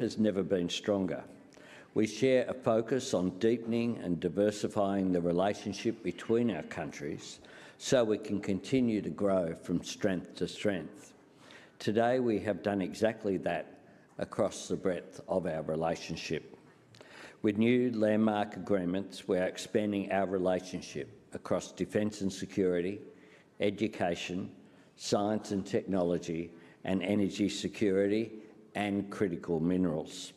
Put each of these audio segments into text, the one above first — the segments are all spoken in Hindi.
has never been stronger. We share a focus on deepening and diversifying the relationship between our countries so we can continue to grow from strength to strength. Today we have done exactly that across the breadth of our relationship. With new landmark agreements, we are expanding our relationship across defence and security, education, science and technology, and energy security and critical minerals.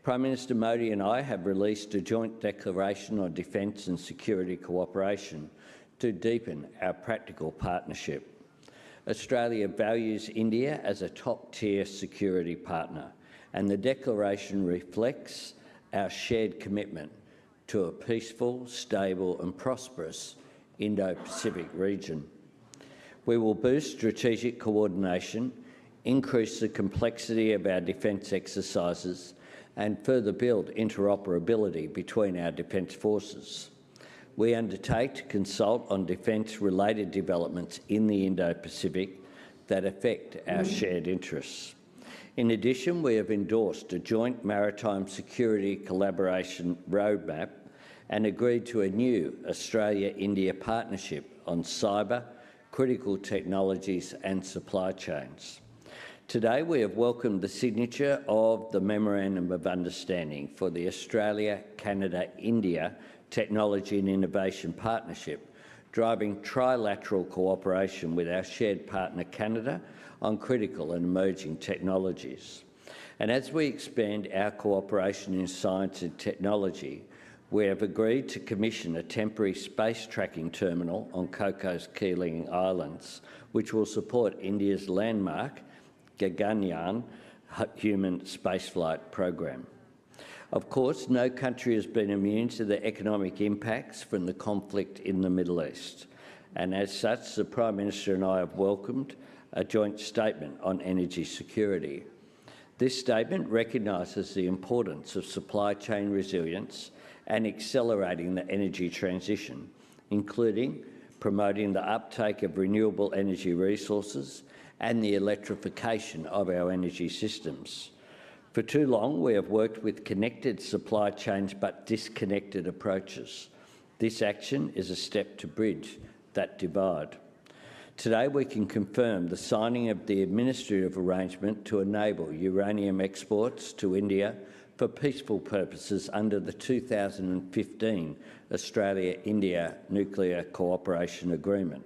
Prime Minister Modi and I have released a joint declaration on defence and security cooperation to deepen our practical partnership. Australia values India as a top-tier security partner, and the declaration reflects our shared commitment to a peaceful, stable and prosperous Indo-Pacific region. We will boost strategic coordination, increase the complexity of our defence exercises and further build interoperability between our defence forces. We undertake to consult on defence-related developments in the Indo-Pacific that affect our shared interests. In addition, we have endorsed a joint maritime security collaboration roadmap and agreed to a new Australia-India partnership on cyber, critical technologies and supply chains. Today we have welcomed the signature of the Memorandum of Understanding for the Australia-Canada-India Technology and Innovation Partnership, driving trilateral cooperation with our shared partner Canada on critical and emerging technologies. And as we expand our cooperation in science and technology, we have agreed to commission a temporary space tracking terminal on Cocos Keeling Islands, which will support India's landmark Gaganyaan human spaceflight program. Of course, no country has been immune to the economic impacts from the conflict in the Middle East, and as such, the Prime Minister and I have welcomed a joint statement on energy security. This statement recognises the importance of supply chain resilience and accelerating the energy transition, including promoting the uptake of renewable energy resources and the electrification of our energy systems. For too long, we have worked with connected supply chains but disconnected approaches. This action is a step to bridge that divide. Today, we can confirm the signing of the administrative arrangement to enable uranium exports to India for peaceful purposes under the 2015 Australia-India Nuclear Cooperation Agreement.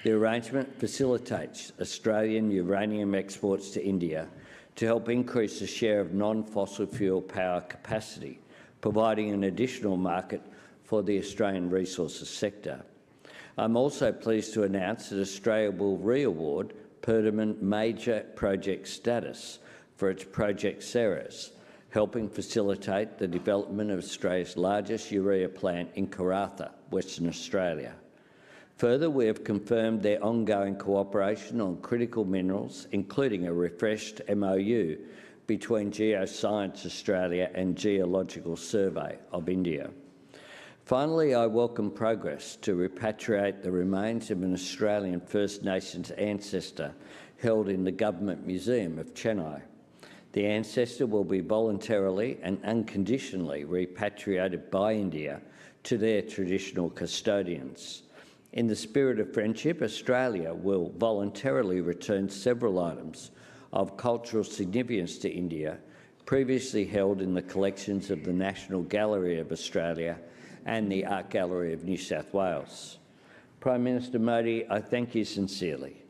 The arrangement facilitates Australian uranium exports to India to help increase the share of non-fossil fuel power capacity, providing an additional market for the Australian resources sector. I'm also pleased to announce that Australia will re-award Perdaman Major Project status for its Project Ceres, helping facilitate the development of Australia's largest urea plant in Karratha, Western Australia. Further, we have confirmed their ongoing cooperation on critical minerals, including a refreshed MOU between Geoscience Australia and Geological Survey of India. Finally, I welcome progress to repatriate the remains of an Australian First Nations ancestor held in the Government Museum of Chennai. The ancestor will be voluntarily and unconditionally repatriated by India to their traditional custodians. In the spirit of friendship, Australia will voluntarily return several items of cultural significance to India previously held in the collections of the National Gallery of Australia and the Art Gallery of New South Wales. Prime Minister Modi, I thank you sincerely,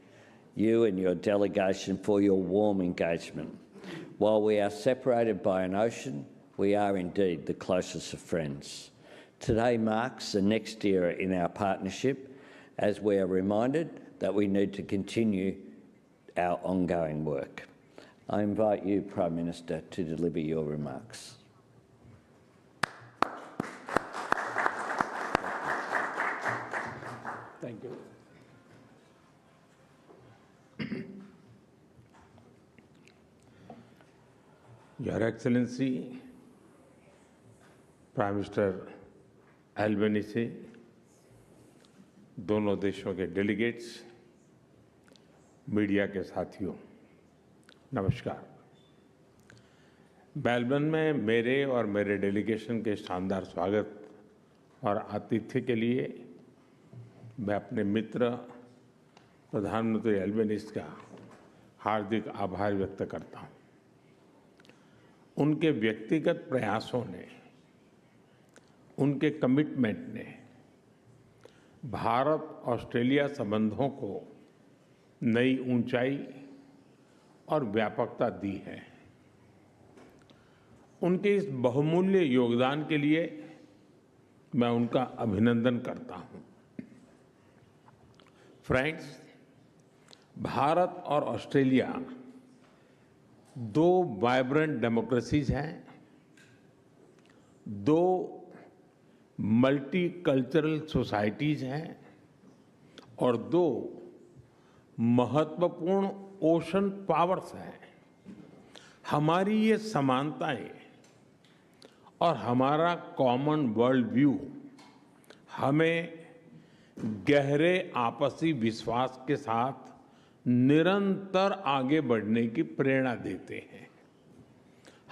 you and your delegation, for your warm engagement. While we are separated by an ocean, we are indeed the closest of friends. Today marks the next era in our partnership as we are reminded that we need to continue our ongoing work. I invite you, Prime Minister, to deliver your remarks. Thank you. Your Excellency, Prime Minister Albanese, दोनों देशों के डेलीगेट्स, मीडिया के साथियों, नमस्कार। मेलबर्न में मेरे और मेरे डेलीगेशन के शानदार स्वागत और आतिथ्य के लिए मैं अपने मित्र प्रधानमंत्री एल्बेनीज़ का हार्दिक आभार व्यक्त करता हूं। उनके व्यक्तिगत प्रयासों ने, उनके कमिटमेंट ने भारत ऑस्ट्रेलिया संबंधों को नई ऊंचाई और व्यापकता दी है। उनके इस बहुमूल्य योगदान के लिए मैं उनका अभिनंदन करता हूं। फ्रेंड्स, भारत और ऑस्ट्रेलिया दो वाइब्रेंट डेमोक्रेसीज हैं, दो मल्टीकल्चरल सोसाइटीज हैं और दो महत्वपूर्ण ओशन पावर्स हैं। हमारी ये समानताएं और हमारा कॉमन वर्ल्ड व्यू हमें गहरे आपसी विश्वास के साथ निरंतर आगे बढ़ने की प्रेरणा देते हैं।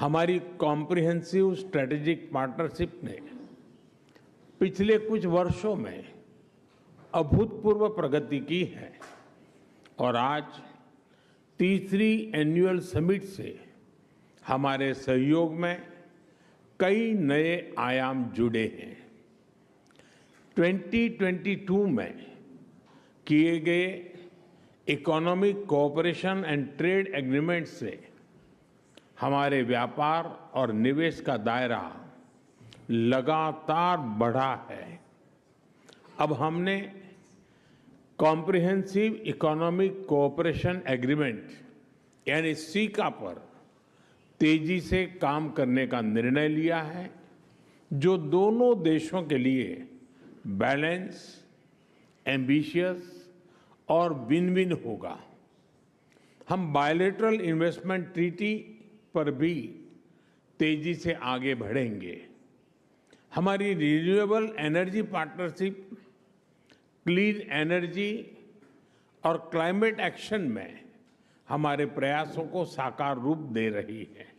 हमारी कॉम्प्रिहेंसिव स्ट्रेटेजिक पार्टनरशिप ने पिछले कुछ वर्षों में अभूतपूर्व प्रगति की है और आज तीसरी एनुअल समिट से हमारे सहयोग में कई नए आयाम जुड़े हैं। 2022 में किए गए economic cooperation and trade agreement से हमारे व्यापार और निवेश का दायरा लगातार बढ़ा है। अब हमने कॉम्प्रिहेंसिव इकोनॉमिक कोऑपरेशन एग्रीमेंट यानी सीका पर तेजी से काम करने का निर्णय लिया है, जो दोनों देशों के लिए बैलेंस, एम्बिशियस और विन विन होगा। हम बायलैटरल इन्वेस्टमेंट ट्रीटी पर भी तेजी से आगे बढ़ेंगे। हमारी renewable energy partnership clean energy और क्लाइमेट एक्शन में हमारे प्रयासों को साकार रूप दे रही है।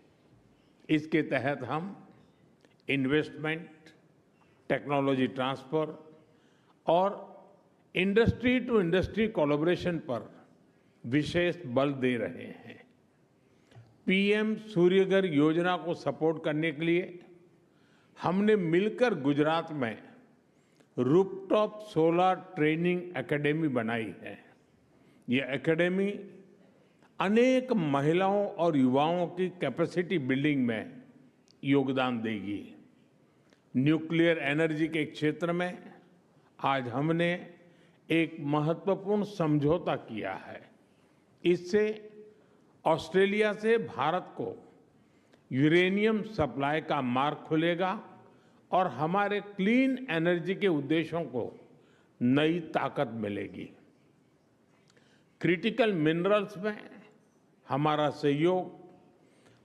इसके तहत हम इन्वेस्टमेंट, टेक्नोलॉजी ट्रांसफर और इंडस्ट्री टू इंडस्ट्री कोलैबोरेशन पर विशेष बल दे रहे हैं। पीएम सूर्यघर योजना को सपोर्ट करने के लिए हमने मिलकर गुजरात में रूफटॉप सोलर ट्रेनिंग एकेडमी बनाई है। ये एकेडमी अनेक महिलाओं और युवाओं की कैपेसिटी बिल्डिंग में योगदान देगी। न्यूक्लियर एनर्जी के क्षेत्र में आज हमने एक महत्वपूर्ण समझौता किया है। इससे ऑस्ट्रेलिया से भारत को यूरेनियम सप्लाई का मार्ग खुलेगा और हमारे क्लीन एनर्जी के उद्देश्यों को नई ताकत मिलेगी। क्रिटिकल मिनरल्स में हमारा सहयोग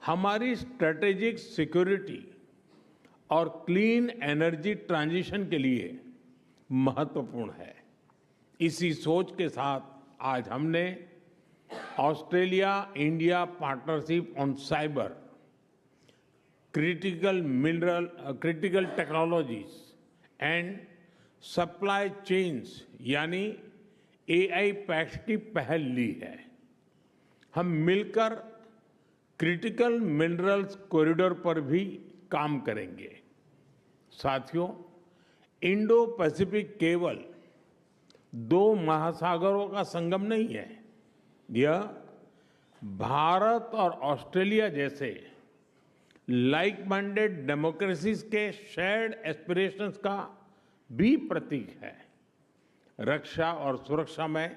हमारी स्ट्रेटेजिक सिक्योरिटी और क्लीन एनर्जी ट्रांजिशन के लिए महत्वपूर्ण है। इसी सोच के साथ आज हमने Australia India partnership on cyber, critical technologies and supply chains यानी एआई पैक्ट की पहल ली है। हम मिलकर क्रिटिकल मिनरल्स कॉरिडोर पर भी काम करेंगे। साथियों, इंडो पैसिफिक केवल दो महासागरों का संगम नहीं है, यह भारत और ऑस्ट्रेलिया जैसे लाइक माइंडेड डेमोक्रेसीज के शेयर्ड एस्पिरेशंस का भी प्रतीक है। रक्षा और सुरक्षा में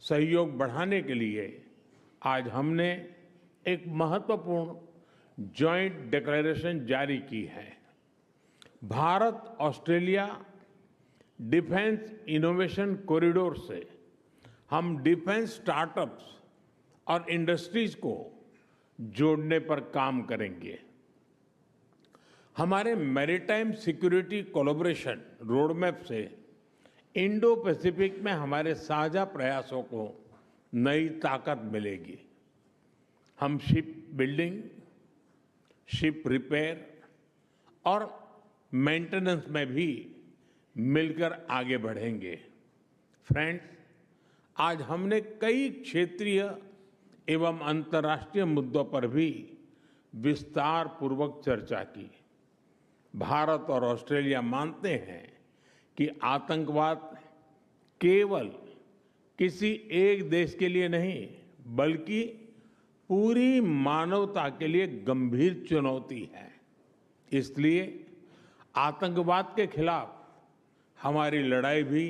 सहयोग बढ़ाने के लिए आज हमने एक महत्वपूर्ण जॉइंट डिक्लेरेशन जारी की है। Bharat Australia defence innovation corridor से हम डिफेंस स्टार्टअप्स और इंडस्ट्रीज को जोड़ने पर काम करेंगे। हमारे मैरीटाइम सिक्योरिटी कोलैबोरेशन रोडमैप से इंडो पैसिफिक में हमारे साझा प्रयासों को नई ताकत मिलेगी। हम शिप बिल्डिंग, शिप रिपेयर और मेंटेनेंस में भी मिलकर आगे बढ़ेंगे। फ्रेंड्स, आज हमने कई क्षेत्रीय एवं अंतर्राष्ट्रीय मुद्दों पर भी विस्तार पूर्वक चर्चा की। भारत और ऑस्ट्रेलिया मानते हैं कि आतंकवाद केवल किसी एक देश के लिए नहीं, बल्कि पूरी मानवता के लिए गंभीर चुनौती है। इसलिए आतंकवाद के खिलाफ हमारी लड़ाई भी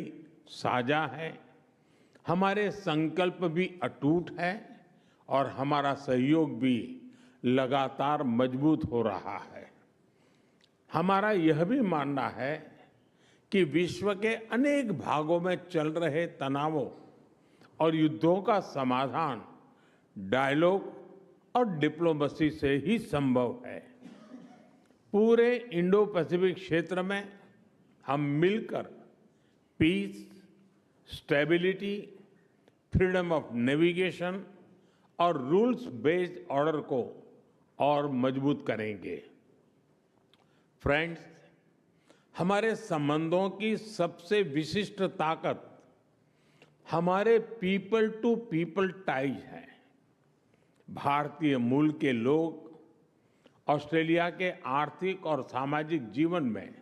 साझा है, हमारे संकल्प भी अटूट है और हमारा सहयोग भी लगातार मजबूत हो रहा है। हमारा यह भी मानना है कि विश्व के अनेक भागों में चल रहे तनावों और युद्धों का समाधान डायलॉग और डिप्लोमेसी से ही संभव है। पूरे इंडो पैसिफिक क्षेत्र में हम मिलकर peace, stability, freedom of navigation और रूल्स बेस्ड ऑर्डर को और मजबूत करेंगे। फ्रेंड्स, हमारे संबंधों की सबसे विशिष्ट ताकत हमारे पीपल टू पीपल टाइज है। भारतीय मूल के लोग ऑस्ट्रेलिया के आर्थिक और सामाजिक जीवन में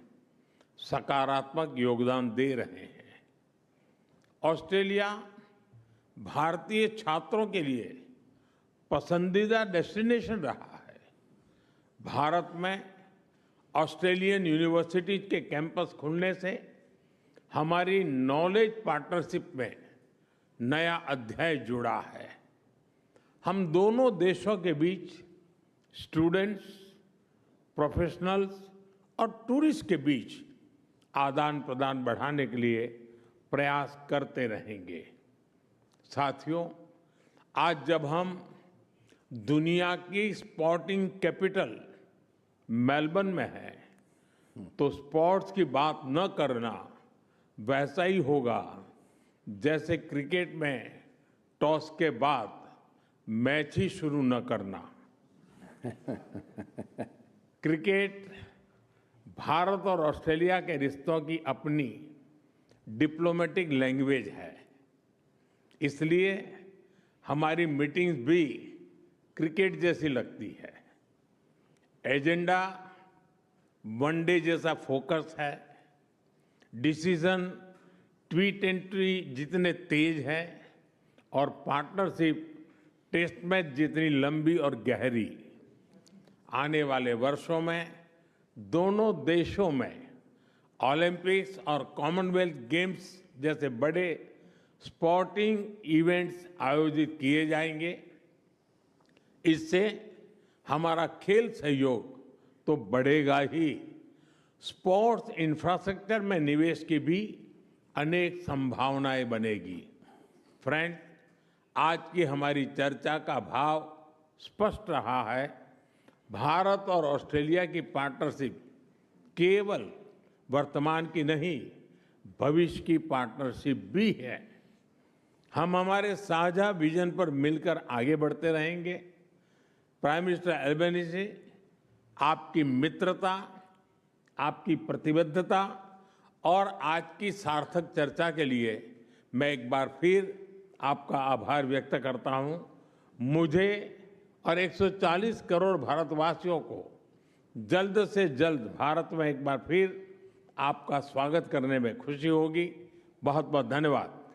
सकारात्मक योगदान दे रहे हैं। ऑस्ट्रेलिया भारतीय छात्रों के लिए पसंदीदा डेस्टिनेशन रहा है। भारत में ऑस्ट्रेलियन यूनिवर्सिटीज के कैंपस खुलने से हमारी नॉलेज पार्टनरशिप में नया अध्याय जुड़ा है। हम दोनों देशों के बीच स्टूडेंट्स, प्रोफेशनल्स और टूरिस्ट के बीच आदान प्रदान बढ़ाने के लिए प्रयास करते रहेंगे। साथियों, आज जब हम दुनिया की स्पोर्टिंग कैपिटल मेलबर्न में है, तो स्पोर्ट्स की बात न करना वैसा ही होगा जैसे क्रिकेट में टॉस के बाद मैच ही शुरू न करना। क्रिकेट भारत और ऑस्ट्रेलिया के रिश्तों की अपनी डिप्लोमेटिक लैंग्वेज है। इसलिए हमारी मीटिंग्स भी क्रिकेट जैसी लगती है। एजेंडा वनडे जैसा फोकस है। डिसीजन T20 जितने तेज है और पार्टनरशिप टेस्ट मैच जितनी लंबी और गहरी। आने वाले वर्षों में दोनों देशों में ओलंपिक्स और कॉमनवेल्थ गेम्स जैसे बड़े स्पोर्टिंग इवेंट्स आयोजित किए जाएंगे। इससे हमारा खेल सहयोग तो बढ़ेगा ही, स्पोर्ट्स इंफ्रास्ट्रक्चर में निवेश की भी अनेक संभावनाएं बनेगी। फ्रेंड्स, आज की हमारी चर्चा का भाव स्पष्ट रहा है। भारत और ऑस्ट्रेलिया की पार्टनरशिप केवल वर्तमान की नहीं, भविष्य की पार्टनरशिप भी है। हम हमारे साझा विजन पर मिलकर आगे बढ़ते रहेंगे। प्राइम मिनिस्टर एल्बेनीज़ी, आपकी मित्रता, आपकी प्रतिबद्धता और आज की सार्थक चर्चा के लिए मैं एक बार फिर आपका आभार व्यक्त करता हूं। मुझे और 140 करोड़ भारतवासियों को जल्द से जल्द भारत में एक बार फिर आपका स्वागत करने में खुशी होगी। बहुत बहुत धन्यवाद।